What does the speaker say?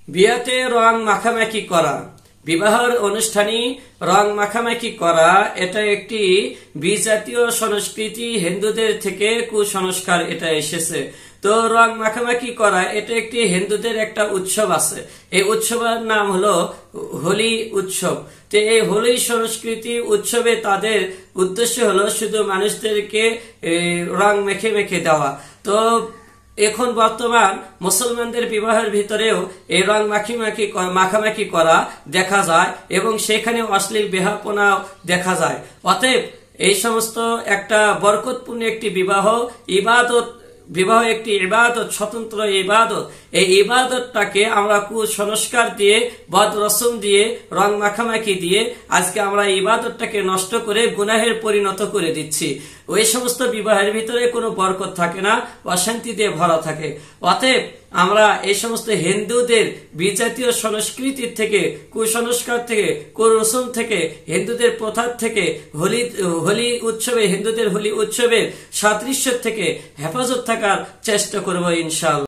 বিয়াতে রং মাখামাখি করা, বিবাহের অনুষ্ঠানে রং মাখামাখি করা এটা একটি বিজাতীয় সংস্কৃতি, হিন্দুদের থেকে কুসংস্কার এটা এসেছে। তো রং মাখামাখি করা এটা একটি হিন্দুদের একটা উৎসব আছে, এই উৎসবের নাম হলো হোলি উৎসব। তো এই হোলি সংস্কৃতি উৎসবে তাদের উদ্দেশ্য হলো শুধু মানুষদেরকে রং মেখে মেখে দেওয়া। তো এখন বর্তমান মুসলমানদের বিবাহের ভিতরেও এই রং মাখামাখি করা দেখা যায় এবং সেখানে অশ্লীল বেহাপনা দেখা যায়। অতএব এই সমস্ত একটা বরকতপূর্ণ একটি বিবাহ একটি ইবাদত, স্বতন্ত্র ইবাদত। এই ইবাদতটাকে আমরা কুসংস্কার দিয়ে, বদ রসম দিয়ে, রং মাখামাখি দিয়ে আজকে আমরা ইবাদতটাকে নষ্ট করে গুনাহের পরিণত করে দিচ্ছি। ওই সমস্ত বিবাহের ভিতরে কোনো বরকত থাকে না, অশান্তি দিয়ে ভরা থাকে। অতএব আমরা এই সমস্ত হিন্দুদের বিজাতীয় সংস্কৃতির থেকে, কুসংস্কার থেকে, কুরসম থেকে, হিন্দুদের প্রথার থেকে, হোলি উৎসবে, হিন্দুদের হোলি উৎসবের সাদৃশ্য থেকে হেফাজত থাকার চেষ্টা করবো ইনশাআল্লাহ।